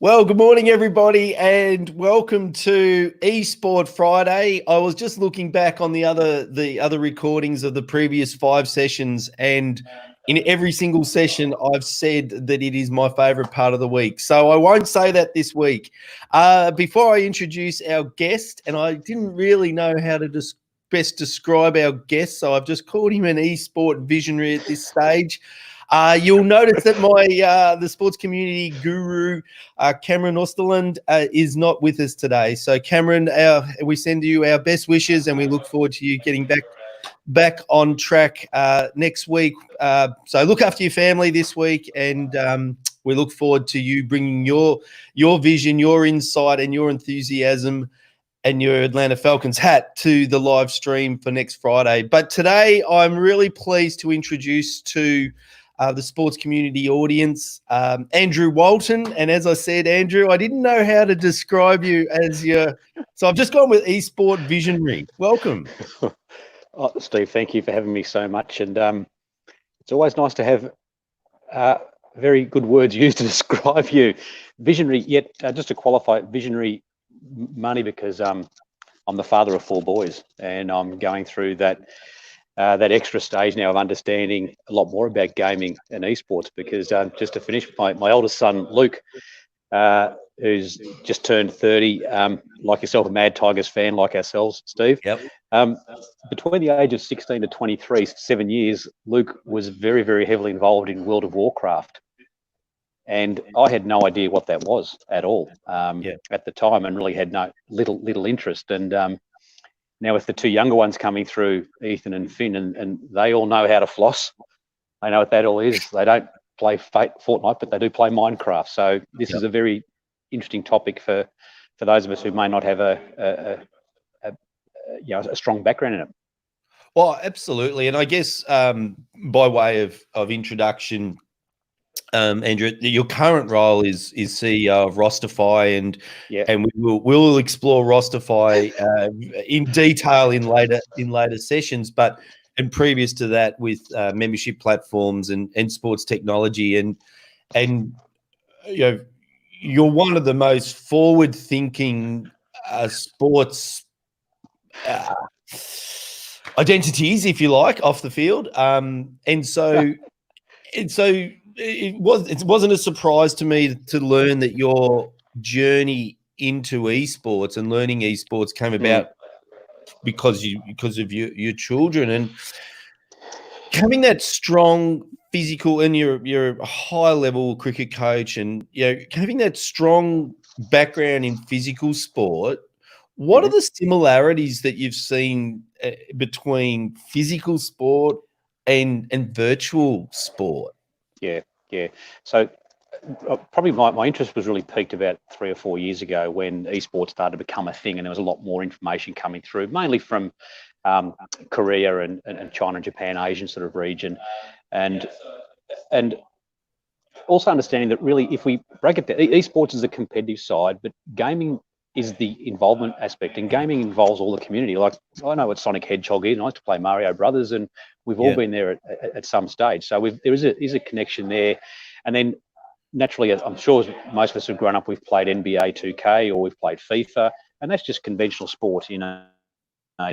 Well, good morning, everybody, and welcome to eSport Friday. I was just looking back on the other recordings of the previous 5 sessions, and in every single session, I've said that it is my favorite part of the week. So I won't say that this week. Before I introduce our guest, and I didn't really know how to best describe our guest, so I've just called him an eSport visionary at this stage. You'll notice that my the sports community guru, Cameron Osterland, is not with us today. So, Cameron, we send you our best wishes, and we look forward to you getting back on track next week. So, look after your family this week, and we look forward to you bringing your vision, your insight, and your enthusiasm and your Atlanta Falcons hat to the live stream for next Friday. But today, I'm really pleased to introduce to the sports community audience, Andrew Walton. And as I said, Andrew, I didn't know how to describe you as so I've just gone with eSport visionary. Welcome. Oh, Steve, thank you for having me so much. And it's always nice to have very good words used to describe you. Visionary, yet just to qualify, visionary money, because I'm the father of 4 boys, and I'm going through that extra stage now of understanding a lot more about gaming and esports, because just to finish, my oldest son, Luke, who's just turned 30, like yourself, a Mad Tigers fan like ourselves, Steve. Yep. Between the age of 16 to 23, 7 years, Luke was very, very heavily involved in World of Warcraft. And I had no idea what that was at all at the time, and really had little interest. And now with the 2 younger ones coming through, Ethan and Finn, and they all know how to floss. They know what that all is. They don't play Fortnite, but they do play Minecraft. So this is a very interesting topic for those of us who may not have a strong background in it. Well, absolutely. And I guess by way of introduction, Andrew, your current role is CEO of Rosterify, and we'll explore Rosterify in detail in later sessions. But previous to that, with membership platforms and sports technology, and you're one of the most forward-thinking sports identities, if you like, off the field, and so. It wasn't a surprise to me to learn that your journey into esports and learning esports came about because of your children, and having that strong physical, and you're a high level cricket coach, and having that strong background in physical sport. What are the similarities that you've seen between physical sport and virtual sport? Yeah. So probably my interest was really peaked about 3 or 4 years ago, when esports started to become a thing, and there was a lot more information coming through, mainly from Korea and China, Japan, Asian sort of region, and also understanding that really, if we break it down, esports is the competitive side, but gaming is the involvement aspect, and gaming involves all the community. Like, I know what Sonic Hedgehog is, and I used to play Mario Brothers, and we've all been there at some stage. So there is a connection there. And then naturally, I'm sure most of us have grown up, we've played NBA 2K, or we've played FIFA, and that's just conventional sport in a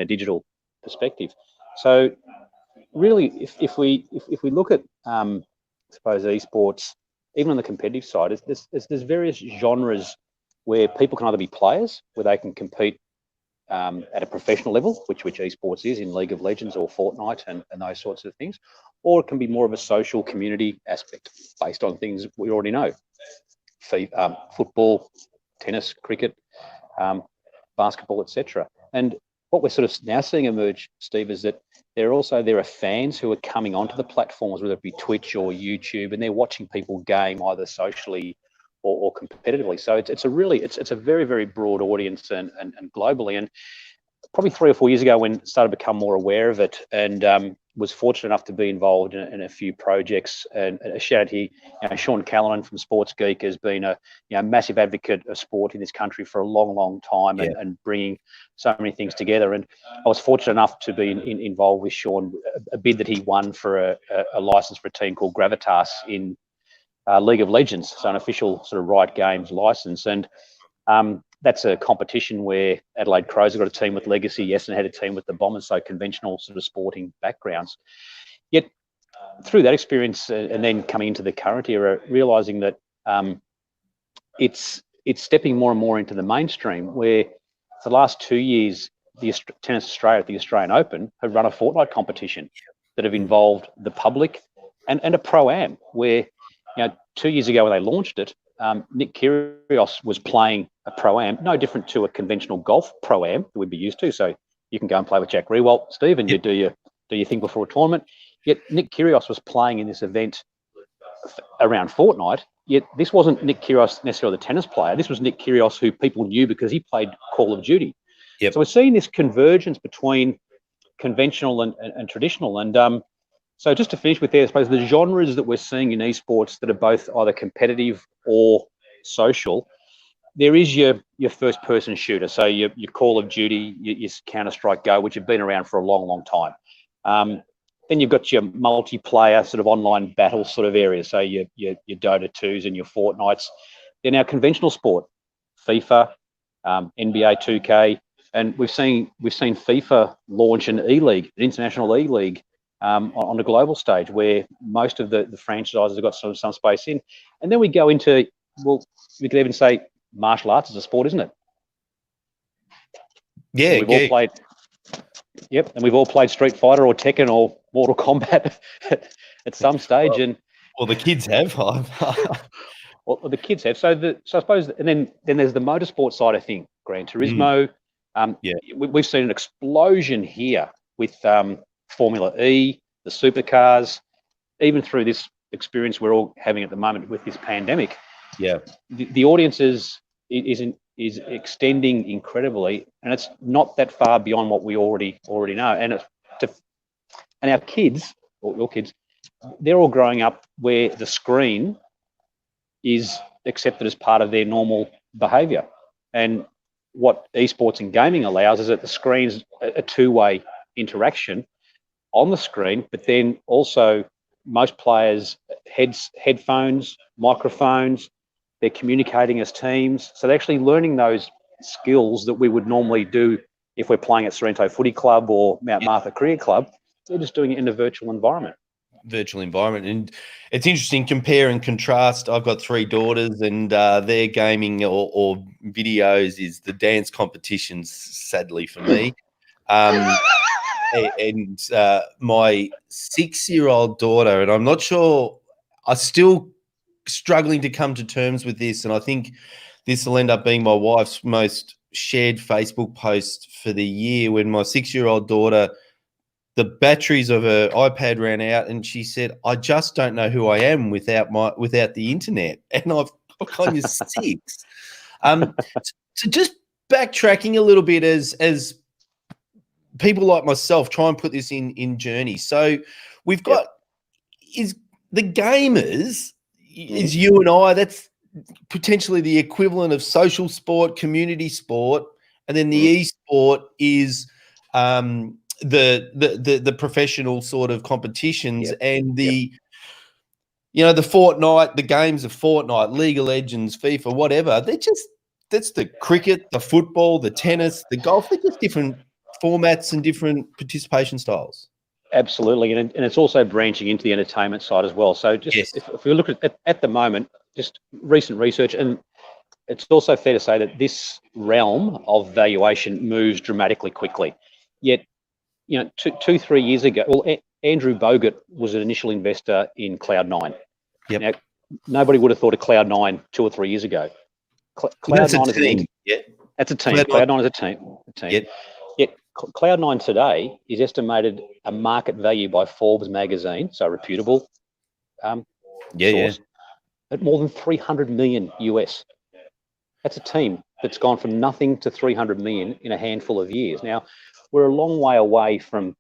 digital perspective. So really, if we look at I suppose esports, even on the competitive side, there's various genres where people can either be players, where they can compete at a professional level, which esports is in League of Legends or Fortnite and those sorts of things, or it can be more of a social community aspect based on things we already know: football, tennis, cricket, basketball, etc. And what we're sort of now seeing emerge, Steve, is that there are fans who are coming onto the platforms, whether it be Twitch or YouTube, and they're watching people game either socially or competitively. So it's a very, very broad audience and globally. And probably 3 or 4 years ago, when I started to become more aware of it, and was fortunate enough to be involved in a few projects. And a shout out here, Sean Callanan from Sports Geek has been a massive advocate of sport in this country for a long, long time, and bringing so many things together. And I was fortunate enough to be involved with Sean, a bid that he won for a license for a team called Gravitas in League of Legends, so an official sort of Riot Games license. And that's a competition where Adelaide Crows have got a team with legacy, Essendon had a team with the Bombers, so conventional sort of sporting backgrounds. Yet through that experience and then coming into the current era, realising that it's stepping more and more into the mainstream, where for the last 2 years, the Tennis Australia at the Australian Open have run a fortnight competition that have involved the public and a pro-am, where 2 years ago when they launched it, Nick Kyrgios was playing a pro-am, no different to a conventional golf pro-am that we'd be used to. So you can go and play with Jack Riewoldt, Steve, and you do your thing before a tournament. Yet Nick Kyrgios was playing in this event around fortnight. Yet this wasn't Nick Kyrgios necessarily the tennis player. This was Nick Kyrgios who people knew because he played Call of Duty. Yep. So we're seeing this convergence between conventional and traditional. And so just to finish with there, I suppose the genres that we're seeing in esports that are both either competitive or social, there is your first person shooter. So your Call of Duty, your Counter-Strike Go, which have been around for a long, long time. Then you've got your multiplayer sort of online battle sort of areas. So your Dota 2s and your Fortnites. They're now conventional sport, FIFA, NBA 2K, and we've seen FIFA launch an E-League, an international E-League, on a global stage where most of the franchises have got some space in. And then we go into, well, we could even say martial arts is a sport, isn't it? Yeah, we've all played. Yep, and we've all played Street Fighter or Tekken or Mortal Kombat at some stage. Well, the kids have. Well, the kids have. So I suppose, and then there's the motorsport side of thing. Gran Turismo. We've seen an explosion here with Formula E, the supercars, even through this experience we're all having at the moment with this pandemic. Yeah, the audience is extending incredibly, and it's not that far beyond what we already know. And and our kids, or your kids, they're all growing up where the screen is accepted as part of their normal behaviour. And what esports and gaming allows is that the screen's a two-way interaction on the screen, but then also most players headphones, microphones, they're communicating as teams. So they're actually learning those skills that we would normally do if we're playing at Sorrento Footy Club or Mount Martha Career Club. They're just doing it in a virtual environment. And it's interesting, compare and contrast. I've got 3 daughters, and their gaming or videos is the dance competitions, sadly for me. And my 6-year-old daughter, and I'm not sure, I'm still struggling to come to terms with this, and I think this will end up being my wife's most shared Facebook post for the year, when my 6-year-old daughter, the batteries of her iPad ran out, and she said, "I just don't know who I am without the internet." And I've kind of 6. So just backtracking a little bit, as people like myself try and put this in journey. So we've got is the gamers, is you and I. That's potentially the equivalent of social sport, community sport, and then the e-sport is the professional sort of competitions, and the the Fortnite, the games of Fortnite, League of Legends, FIFA, whatever. That's the cricket, the football, the tennis, the golf. They're just different formats and different participation styles. Absolutely, and it's also branching into the entertainment side as well. So just if we look at the moment, just recent research, and it's also fair to say that this realm of valuation moves dramatically quickly. Yet, 2-3 years ago, well, Andrew Bogut was an initial investor in Cloud9. Yep. Now, nobody would have thought of Cloud9 2 or 3 years ago. Cloud9 is a team. That's a team. Cloud9 is a team. Yet Cloud9 today is estimated a market value by Forbes magazine, so a reputable source, at more than 300 million US. That's a team that's gone from nothing to 300 million in a handful of years. Now, we're a long way away from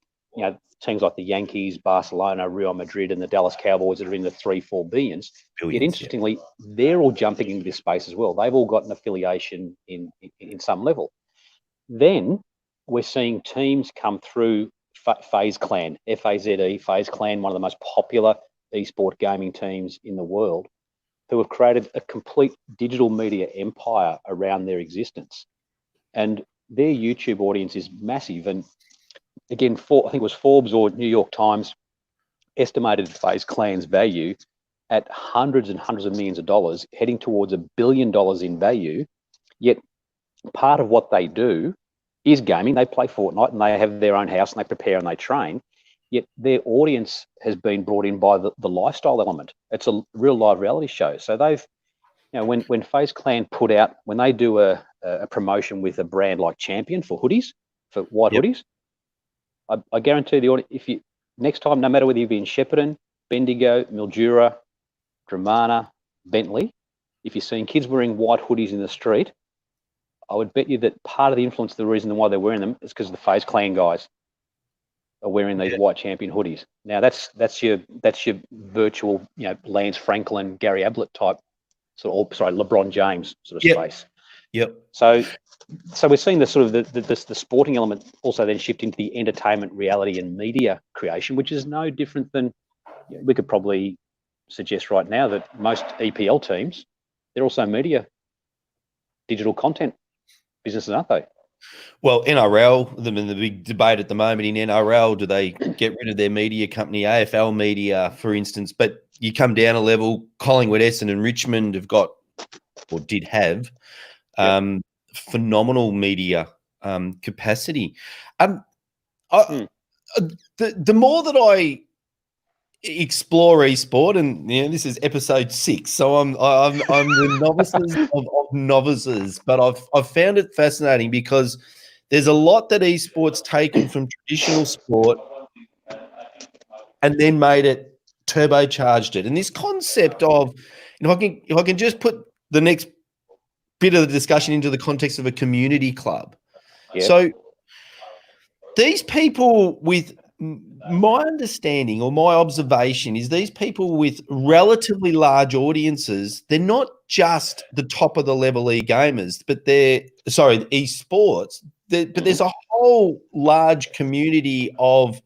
teams like the Yankees, Barcelona, Real Madrid, and the Dallas Cowboys that are in the 3-4 billions. Yet interestingly, they're all jumping into this space as well. They've all got an affiliation in some level. Then we're seeing teams come through FaZe Clan, F-A-Z-E, FaZe Clan, one of the most popular esport gaming teams in the world. who have created a complete digital media empire around their existence. And their YouTube audience is massive. And again, I think it was Forbes or New York Times estimated FaZe Clan's value at hundreds and hundreds of millions of dollars, heading towards $1 billion in value. Yet part of what they do is gaming. They play Fortnite and they have their own house and they prepare and they train. Yet their audience has been brought in by the lifestyle element. It's a real live reality show. So they've, when FaZe Clan put out, when they do a promotion with a brand like Champion for hoodies, for white hoodies, I guarantee the audience, if you next time, no matter whether you be in Shepparton, Bendigo, Mildura, Dramana, Bentley, if you're seeing kids wearing white hoodies in the street, I would bet you that part of the influence, the reason why they're wearing them is because the FaZe Clan guys are wearing these white Champion hoodies. Now that's your virtual, Lance Franklin, Gary Ablett type LeBron James sort of space. Yep. So we're seeing the sort of the sporting element also then shift into the entertainment, reality, and media creation, which is no different than we could probably suggest right now that most EPL teams, they're also media, digital content businesses, aren't they? Well, NRL, the big debate at the moment in NRL, do they get rid of their media company, AFL Media, for instance? But you come down a level, Collingwood, Essendon, and Richmond have got, or did have, phenomenal media capacity. The more that I explore eSport, and this is episode 6, so I'm the novices of novices, but I've found it fascinating because there's a lot that eSport's taken from traditional sport and then made it, turbocharged it, and this concept of, if I can just put the next bit of the discussion into the context of a community club. So these people, with my understanding or my observation, is these people with relatively large audiences, they're not just the top of the level e-gamers, but esports, but there's a whole large community of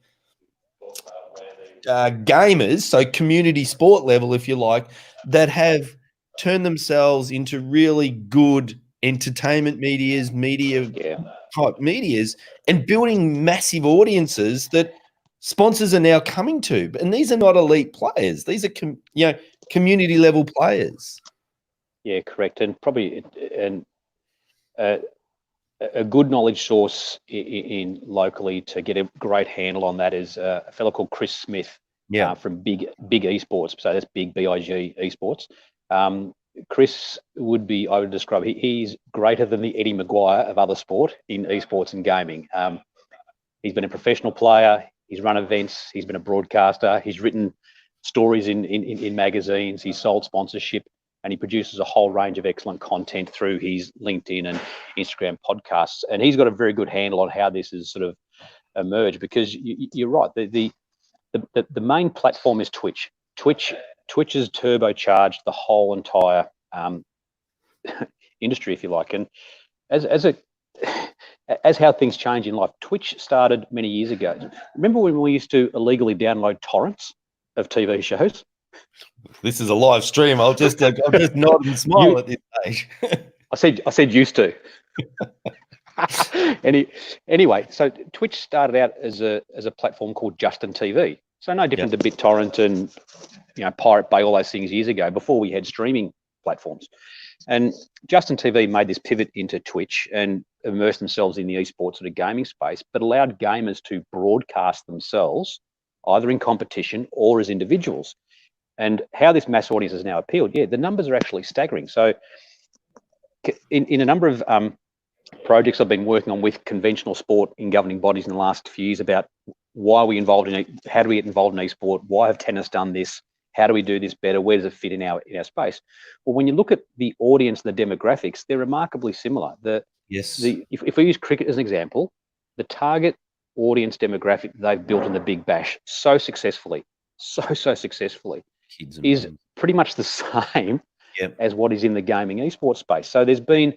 gamers, so community sport level, if you like, that have turned themselves into really good entertainment media type medias, and building massive audiences that sponsors are now coming to. And these are not elite players; these are community level players. Yeah, correct. And probably a good knowledge source in locally to get a great handle on that is a fellow called Chris Smith from Big Esports. So that's Big BIG Esports. Chris would be, I would describe, he's greater than the Eddie Maguire of other sport in esports and gaming. He's been a professional player. He's run events. He's been a broadcaster. He's written stories in magazines. He's sold sponsorship, and he produces a whole range of excellent content through his LinkedIn and Instagram podcasts. And he's got a very good handle on how this has sort of emerged, because you're right. The main platform is Twitch. Twitch has turbocharged the whole entire industry, if you like. And as how things change in life, Twitch started many years ago. Remember when we used to illegally download torrents of TV shows? This is a live stream. I'll just nod and smile at this stage. I said used to. Anyway, so Twitch started out as a platform called Justin TV. So no different to BitTorrent and Pirate Bay, all those things years ago, before we had streaming platforms. And Justin TV made this pivot into Twitch and immersed themselves in the esports sort of gaming space, but allowed gamers to broadcast themselves either in competition or as individuals. And how this mass audience has now appealed, the numbers are actually staggering. So in a number of projects I've been working on with conventional sport in governing bodies in the last few years about why are we involved in it, how do we get involved in eSport, why have tennis done this, how do we do this better, where does it fit in our space? Well, when you look at the audience and the demographics, they're remarkably similar. If we use cricket as an example, the target audience demographic they've built in the Big Bash so successfully is pretty much the same as what is in the gaming esports space. So there's been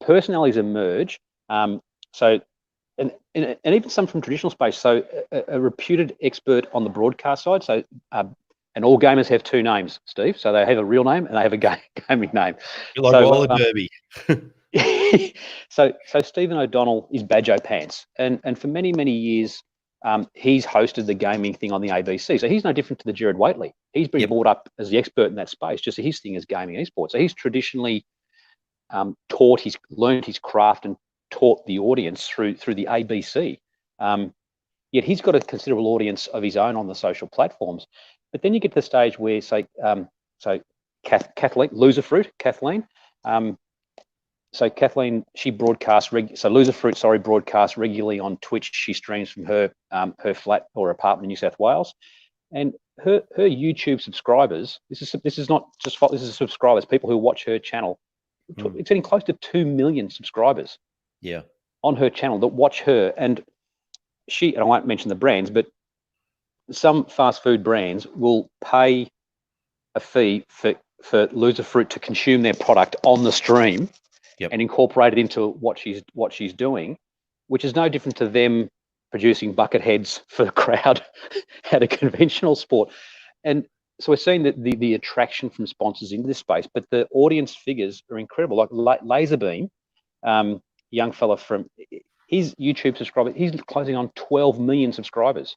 personalities emerge. And even some from traditional space. So a reputed expert on the broadcast side. So an And all gamers have two names, Steve. So they have a real name and they have a gaming name. You're like So, roller derby. so Stephen O'Donnell is Badjo Pants, and for many years, he's hosted the gaming thing on the ABC. So he's no different to the Jared Waitley. He's been brought up as the expert in that space. Just his thing is gaming esports. So he's traditionally learned his craft and taught the audience through the ABC. Yet he's got a considerable audience of his own on the social platforms. But then you get to the stage where, say, Kathleen, Loserfruit, Kathleen. So Kathleen, she broadcasts broadcasts regularly on Twitch. She streams from her flat or apartment in New South Wales, and her YouTube subscribers. This is not just this is subscribers, people who watch her channel. It's getting close to 2 million subscribers. Yeah, on her channel that watch her, and I won't mention the brands, but some fast food brands will pay a fee for Loserfruit to consume their product on the stream. And incorporate it into what she's doing, which is no different to them producing bucket heads for the crowd at a conventional sport. And so we're seeing that the attraction from sponsors into this space, but the audience figures are incredible. Like Laserbeam, young fella from his YouTube subscribers, he's closing on 12 million subscribers.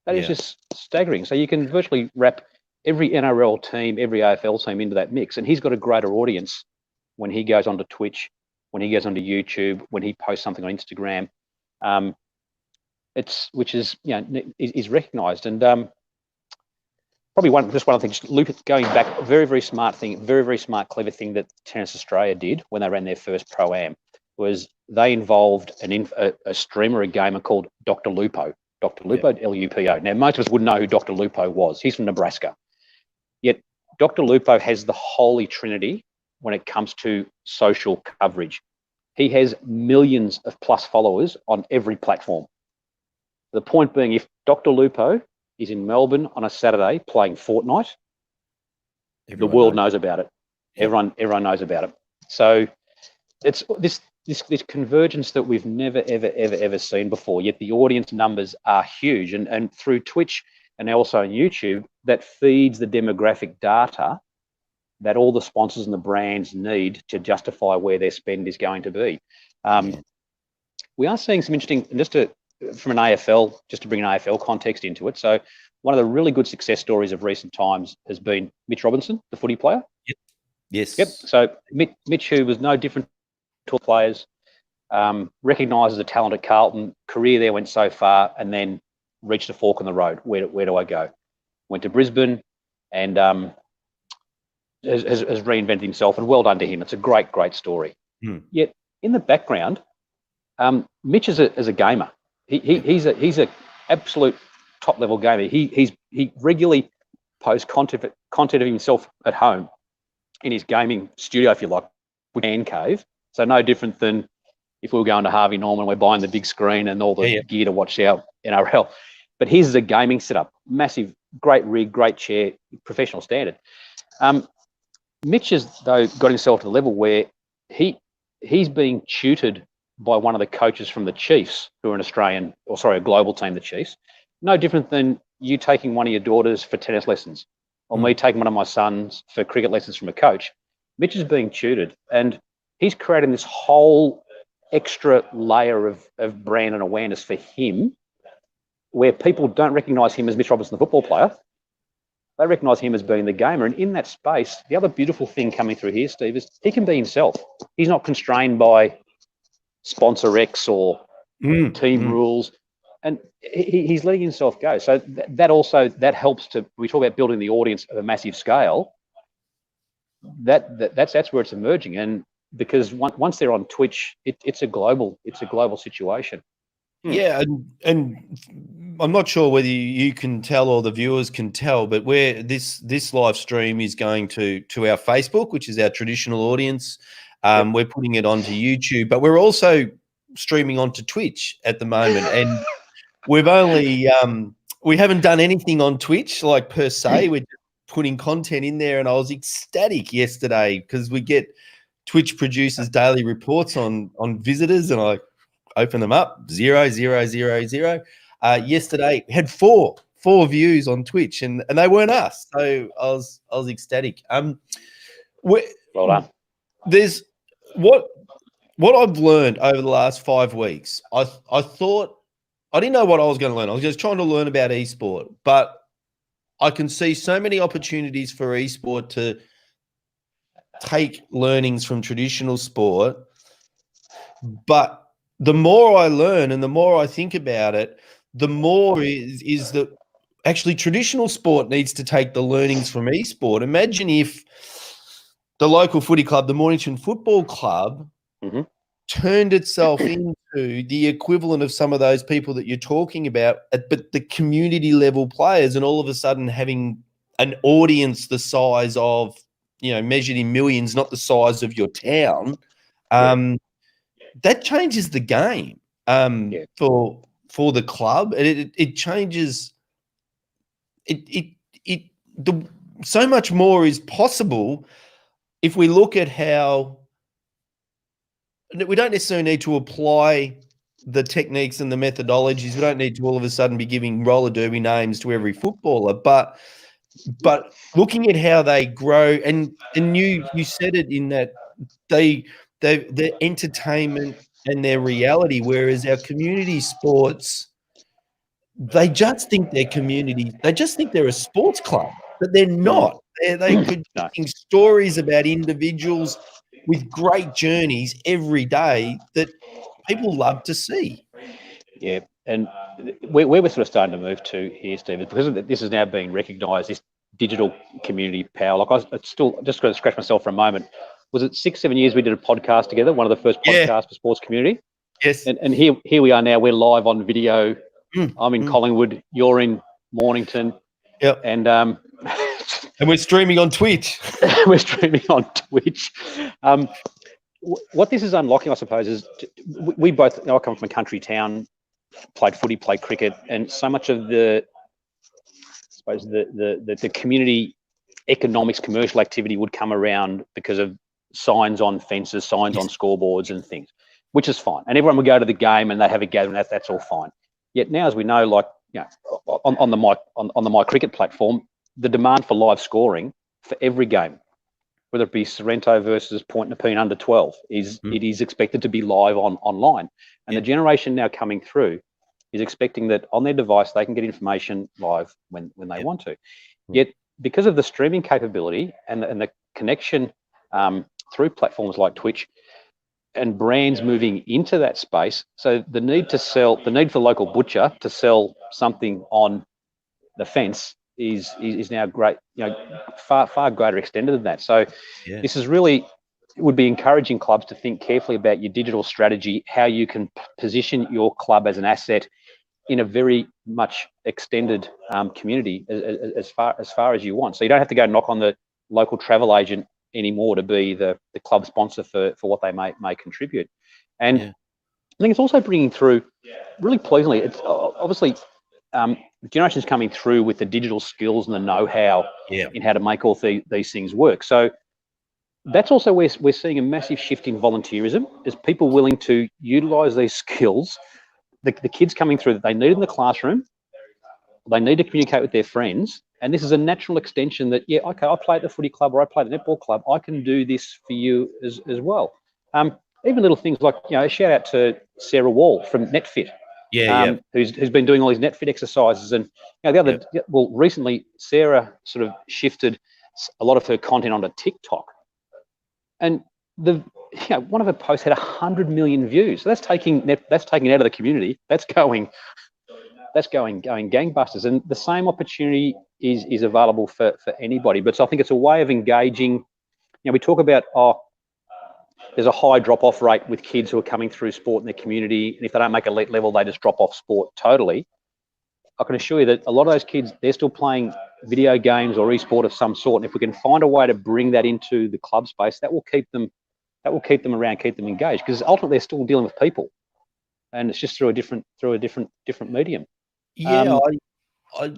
That is just staggering. So you can virtually wrap every NRL team, every AFL team into that mix, and he's got a greater audience when he goes onto Twitch, when he goes onto YouTube, when he posts something on Instagram, which is recognised. And probably one other thing, just going back, very smart thing, very smart, clever thing that Tennis Australia did when they ran their first Pro-Am was they involved a streamer, a gamer called Dr. Lupo, Lupo. Now most of us wouldn't know who Dr. Lupo was. He's from Nebraska. Yet Dr. Lupo has the holy trinity when it comes to social coverage. He has millions of plus followers on every platform. The point being, if Dr. Lupo is in Melbourne on a Saturday playing Fortnite, the world knows about it. Everyone knows about it. So it's this convergence that we've never ever seen before. Yet the audience numbers are huge, and through Twitch and also on YouTube, that feeds the demographic data that all the sponsors and the brands need to justify where their spend is going to be. We are seeing some interesting, from an AFL, just to bring an AFL context into it. So one of the really good success stories of recent times has been Mitch Robinson, the footy player. Yes. So Mitch, who was no different to players, recognised as a talent at Carlton, career there went so far, and then reached a fork in the road. Where do I go? Went to Brisbane and has reinvented himself, and well done to him. It's a great story. Yet in the background, Mitch is a gamer. He's a absolute top level gamer. He regularly posts content of himself at home in his gaming studio, if you like, with man cave. So no different than if we were going to Harvey Norman, we're buying the big screen and all the gear to watch our NRL. But his is a gaming setup, massive, great rig, great chair, professional standard. Mitch has, though, got himself to the level where he's being tutored by one of the coaches from the Chiefs, who are a global team, the Chiefs. No different than you taking one of your daughters for tennis lessons, or me taking one of my sons for cricket lessons from a coach. Mitch is being tutored, and he's creating this whole extra layer of brand and awareness for him, where people don't recognise him as Mitch Robinson, the football player. They recognise him as being the gamer. And in that space, the other beautiful thing coming through here, Steve, is he can be himself. He's not constrained by sponsor X or team rules. And he's letting himself go. So that helps to, we talk about building the audience at a massive scale. That's where it's emerging. And because once they're on Twitch, it's a global situation. Yeah, and I'm not sure whether you can tell or the viewers can tell, but where this live stream is going to our Facebook, which is our traditional audience. We're putting it onto YouTube, but we're also streaming onto Twitch at the moment. And we've only we haven't done anything on Twitch like per se. We're just putting content in there, and I was ecstatic yesterday because we get Twitch producers daily reports on visitors, and I open them up, 0, 0, 0, 0. Yesterday we had four 4 views on Twitch, and they weren't us. So I was ecstatic. Well done. There's what I've learned over the last 5 weeks. I thought I didn't know what I was going to learn. I was just trying to learn about eSport, but I can see so many opportunities for eSport to take learnings from traditional sport. But the more I learn and the more I think about it, the more is that actually traditional sport needs to take the learnings from eSport. Imagine if the local footy club, the Mornington Football Club, turned itself into the equivalent of some of those people that you're talking about, but the community level players, and all of a sudden having an audience the size of, measured in millions, not the size of your town. That changes the game for the club. It changes so much more is possible if we look at how we don't necessarily need to apply the techniques and the methodologies. We don't need to all of a sudden be giving roller derby names to every footballer, but looking at how they grow, and you said it in that their entertainment and their reality, whereas our community sports, they just think they're community. They just think they're a sports club, but they're not. They producing stories about individuals with great journeys every day that people love to see. Yeah, and where we're sort of starting to move to here, Steve, is because this is now being recognised, this digital community power. Like I still just got to scratch myself for a moment. Was it 6-7 years we did a podcast together? One of the first podcasts for sports community. Yes. And here we are now. We're live on video. I'm in Collingwood. You're in Mornington. Yep. And and we're streaming on Twitch. We're streaming on Twitch. What this is unlocking, I suppose, is we both. I come from a country town, played footy, played cricket, and so much of the community economics, commercial activity would come around because of signs on fences, signs on scoreboards, and things, which is fine. And everyone would go to the game and they have a gathering. That's all fine. Yet now, as we know, like on the My Cricket platform, the demand for live scoring for every game, whether it be Sorrento versus Point Nepean under 12, it is expected to be live online. And the generation now coming through is expecting that on their device they can get information live when they want to. Yet because of the streaming capability and the connection through platforms like Twitch and brands moving into that space, so the need for the local butcher to sell something on the fence is now great, far greater extended than that. So this is really, it would be encouraging clubs to think carefully about your digital strategy, how you can position your club as an asset in a very much extended community as far as you want. So you don't have to go knock on the local travel agent anymore to be the club sponsor for what they may contribute. And I think it's also bringing through, really pleasingly, it's obviously generations coming through with the digital skills and the know-how in how to make all these things work. So that's also where we're seeing a massive shift in volunteerism, is people willing to utilize these skills, the kids coming through that they need in the classroom, they need to communicate with their friends. And this is a natural extension that, okay, I play at the footy club or I play at the netball club, I can do this for you as well. Even little things like, a shout out to Sarah Wall from NetFit, who's been doing all these NetFit exercises. And recently Sarah sort of shifted a lot of her content onto TikTok, and one of her posts had 100 million views. So that's taking it out of the community. That's going gangbusters. And the same opportunity is available for anybody. But so I think it's a way of engaging. We talk about there's a high drop-off rate with kids who are coming through sport in their community, and if they don't make elite level, they just drop off sport totally. I can assure you that a lot of those kids, they're still playing video games or e-sport of some sort. And if we can find a way to bring that into the club space, that will keep them around, keep them engaged, because ultimately they're still dealing with people, and it's just through a different medium. I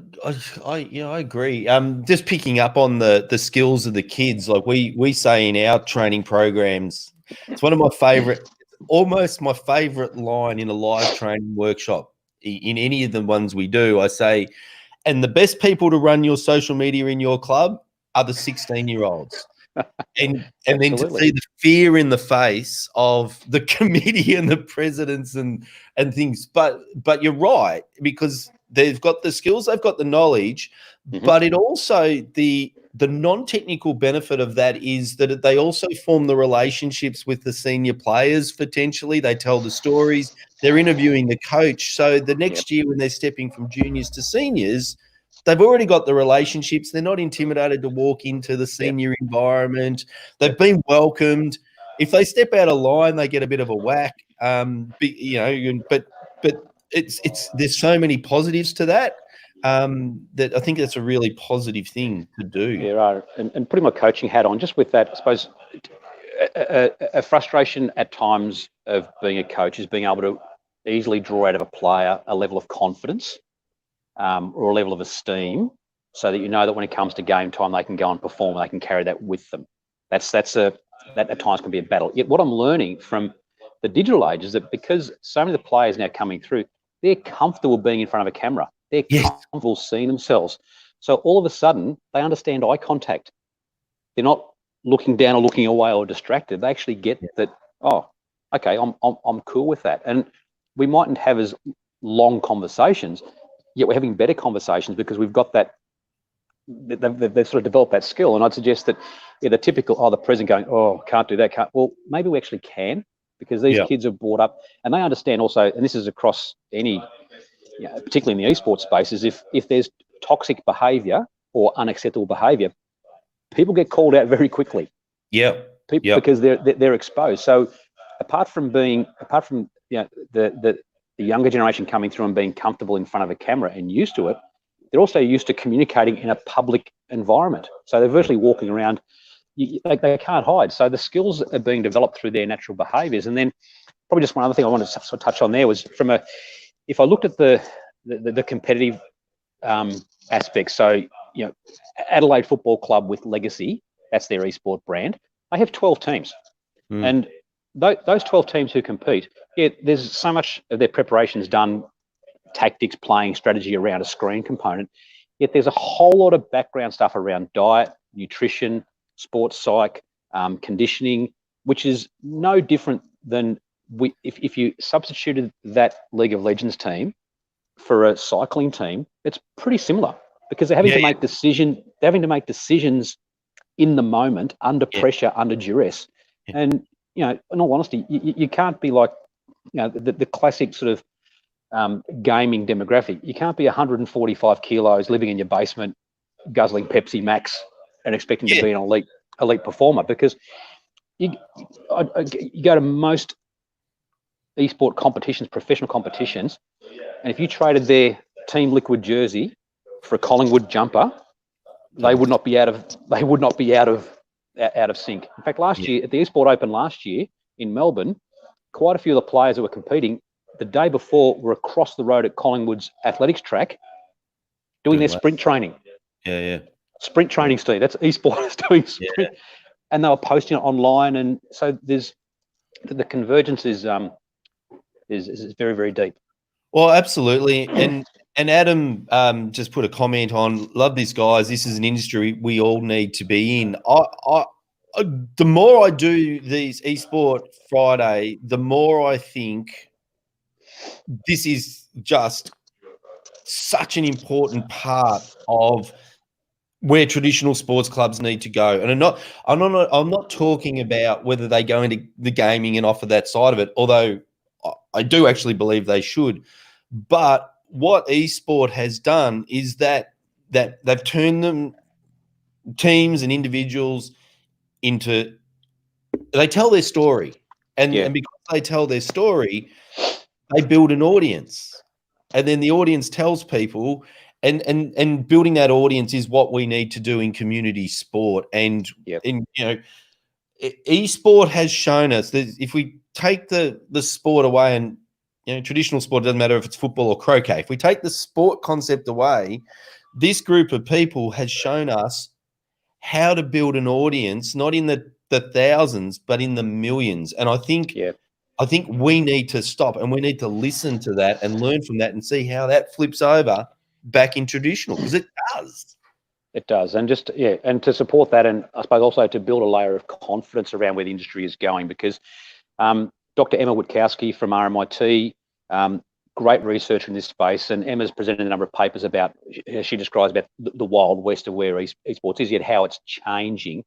agree. Just picking up on the skills of the kids, like we say in our training programs, it's one of my favorite, almost my favorite line in a live training workshop. In any of the ones we do, I say, And the best people to run your social media in your club are the 16-year-olds. And then to see the fear in the face of the committee and the presidents and things. But you're right, because they've got the skills, they've got the knowledge, but it also the non-technical benefit of that is that they also form the relationships with the senior players. Potentially, they tell the stories. They're interviewing the coach. So the next year, when they're stepping from juniors to seniors, they've already got the relationships. They're not intimidated to walk into the senior environment. They've been welcomed. If they step out of line, they get a bit of a whack. But it's there's so many positives to that. That I think that's a really positive thing to do. Yeah, right. And putting my coaching hat on, just with that, I suppose a frustration at times of being a coach is being able to easily draw out of a player a level of confidence or a level of esteem, so that you know that when it comes to game time, they can go and perform, and they can carry that with them. That at times can be a battle. Yet what I'm learning from the digital age is that because so many of the players now coming through, they're comfortable being in front of a camera. They're comfortable seeing themselves. So all of a sudden, they understand eye contact. They're not looking down or looking away or distracted. They actually get that, oh, okay, I'm cool with that. And we mightn't have as long conversations, yet we're having better conversations because we've got that, they've sort of developed that skill. And I'd suggest that the typical, the president going, oh, can't do that, can't. Well, maybe we actually can, because these kids are brought up and they understand also, and this is across any, particularly in the eSports space, is if there's toxic behaviour or unacceptable behaviour, people get called out very quickly. Because they're exposed. So apart from the younger generation coming through and being comfortable in front of a camera and used to it, they're also used to communicating in a public environment. So they're virtually walking around. They can't hide. So the skills are being developed through their natural behaviours. And then probably just one other thing I wanted to touch on there was if I looked at the competitive aspects. So Adelaide Football Club with Legacy, that's their eSport brand. They have 12 teams, and those 12 teams who compete, there's so much of their preparations done, tactics, playing strategy around a screen component. Yet there's a whole lot of background stuff around diet, nutrition, sports psych, conditioning, which is no different than if you substituted that League of Legends team for a cycling team, it's pretty similar, because they're having to make decisions. They're having to make decisions in the moment, under pressure, under duress. And in all honesty, you can't be like the classic sort of gaming demographic. You can't be 145 kilos living in your basement, guzzling Pepsi Max, and expecting to be an elite performer, because you go to most eSport competitions, professional competitions, and if you traded their Team Liquid jersey for a Collingwood jumper, they would not be out of sync. In fact, last year at the eSport Open last year in Melbourne, quite a few of the players that were competing the day before were across the road at Collingwood's athletics track doing their sprint training. Sprint training, Steve. That's eSport doing sprint, and they were posting it online, and so there's the convergence is very, very deep. Well, absolutely. And Adam just put a comment on, love this, guys. This is an industry we all need to be in. The more I do these eSport Friday, the more I think this is just such an important part of where traditional sports clubs need to go. And I'm not talking about whether they go into the gaming and offer that side of it, although I do actually believe they should. But what eSport has done is that they've turned them, teams and individuals, into, they tell their story. And because they tell their story, they build an audience. And then the audience tells people, and building that audience is what we need to do in community sport. And eSport has shown us that if we take the sport away, and traditional sport, doesn't matter if it's football or croquet, if we take the sport concept away, this group of people has shown us how to build an audience, not in the thousands, but in the millions. And I think we need to stop, and we need to listen to that and learn from that and see how that flips over back in traditional? Because it does. It does. And and to support that, and I suppose also to build a layer of confidence around where the industry is going, because Dr. Emma Witkowski from RMIT, great researcher in this space, and Emma's presented a number of papers about, she describes about the wild west of where esports is, yet how it's changing.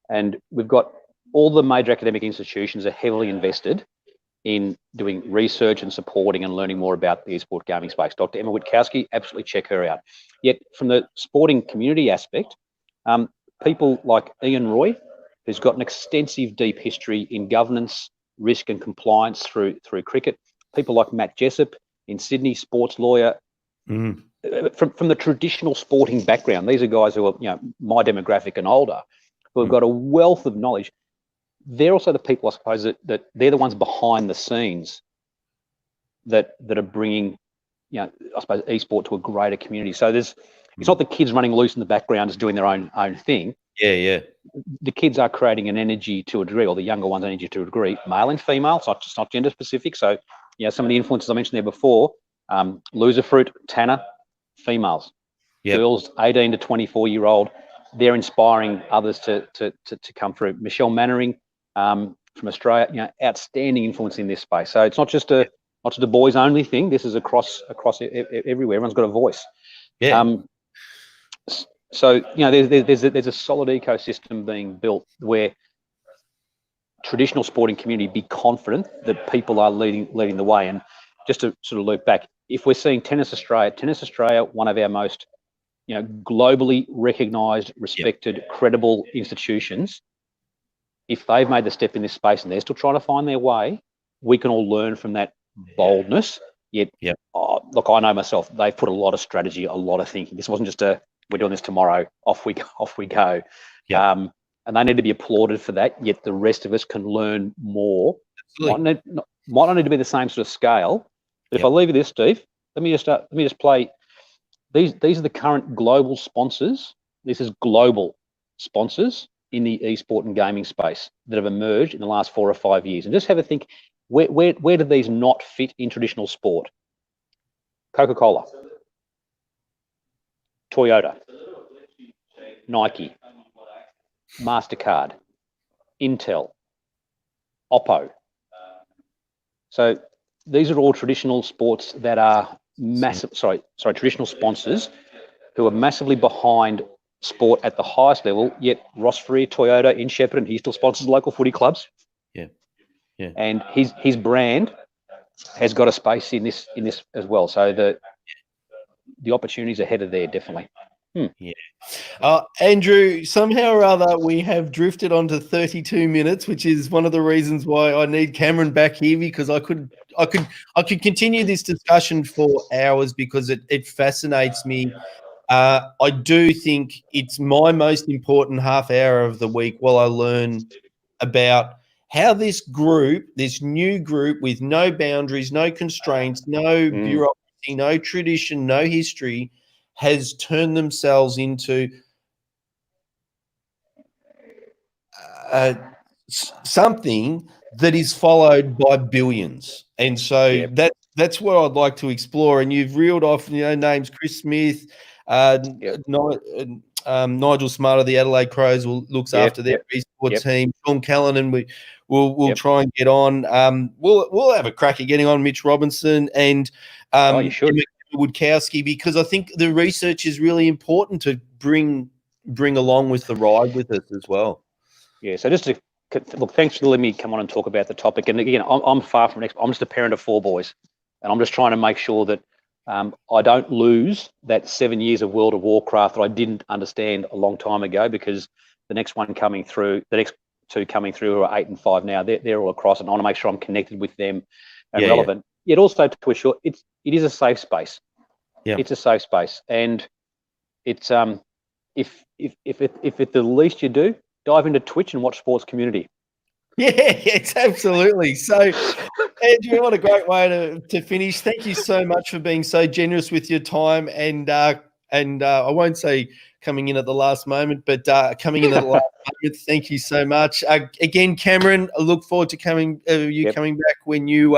And we've got all the major academic institutions are heavily invested in doing research and supporting and learning more about the eSport gaming space. Dr. Emma Witkowski, absolutely check her out. Yet from the sporting community aspect, people like Ian Roy, who's got an extensive, deep history in governance, risk and compliance through cricket. People like Matt Jessup in Sydney, sports lawyer, from the traditional sporting background. These are guys who are, my demographic and older, who have got a wealth of knowledge. They're also the people, I suppose, that they're the ones behind the scenes that are bringing, I suppose, eSport to a greater community. So it's not the kids running loose in the background just doing their own thing. Yeah. The kids are creating an energy to a degree, or the younger ones energy to a degree, male and female. It's not gender specific. So, some of the influences I mentioned there before, Loserfruit, Tanner, females, girls 18 to 24-year-old, they're inspiring others to come through. Michelle Mannering from Australia, outstanding influence in this space. So it's not just a boys only thing. This is across everywhere. Everyone's got a voice. Yeah. So there's a solid ecosystem being built where traditional sporting community be confident that people are leading the way. And just to sort of loop back, if we're seeing Tennis Australia, one of our most globally recognised, respected, credible institutions, if they've made the step in this space and they're still trying to find their way, we can all learn from that boldness. Yet, look, I know myself, they've put a lot of strategy, a lot of thinking. This wasn't just we're doing this tomorrow, off we go. And they need to be applauded for that. Yet the rest of us can learn more. Might not need to be the same sort of scale. But if I leave you this, Steve, let me just play. These are the current global sponsors. This is global sponsors in the eSport and gaming space that have emerged in the last 4 or 5 years. And just have a think, where do these not fit in traditional sport? Coca-Cola, Toyota, Nike, MasterCard, Intel, Oppo. So these are all traditional sports that are massive, traditional sponsors who are massively behind sport at the highest level, yet Ross Freer, Toyota in Shepparton, he still sponsors local footy clubs. Yeah. And his brand has got a space in this as well. So the opportunities ahead are there, definitely. Yeah. Andrew, somehow or other we have drifted onto 32 minutes, which is one of the reasons why I need Cameron back here, because I could continue this discussion for hours because it fascinates me. I do think it's my most important half hour of the week while I learn about how this new group with no boundaries, no constraints, no bureaucracy, no tradition, no history, has turned themselves into something that is followed by billions. And so that's what I'd like to explore. And you've reeled off, names Chris Smith, Nigel Smart of the Adelaide Crows looks after their eSport team. Sean Callanan, we'll try and get on. We'll have a crack at getting on Mitch Robinson and you should. Witkowski, because I think the research is really important to bring along with the ride with us as well. Yeah. So just to look, thanks for letting me come on and talk about the topic. And again, I'm far from an expert. I'm just a parent of 4 boys, and I'm just trying to make sure that I don't lose that 7 years of World of Warcraft that I didn't understand a long time ago, because the next two coming through who are 8 and 5 now, they're all across, and I want to make sure I'm connected with them and relevant. Yet also to assure it is a safe space. Yeah. It's a safe space, and it's if it's the least you do, dive into Twitch and watch Sports Community. Yeah, it's absolutely. So, Andrew, what a great way to finish. Thank you so much for being so generous with your time, and I won't say coming in at the last moment, but coming in at the last moment. Thank you so much. Again, Cameron, I look forward to coming back when you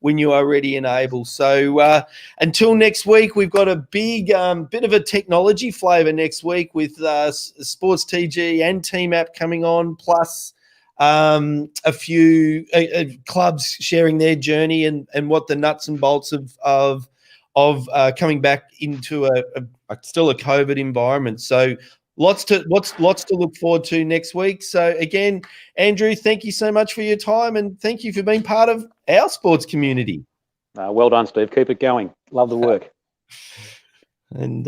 when you are ready and able. So until next week, we've got a big bit of a technology flavour next week with Sports TG and Team App coming on, plus a few clubs sharing their journey and what the nuts and bolts of coming back into a still a COVID environment. So lots to look forward to next week. So again, Andrew, thank you so much for your time, and thank you for being part of our sports community. Well done, Steve. Keep it going. Love the work. And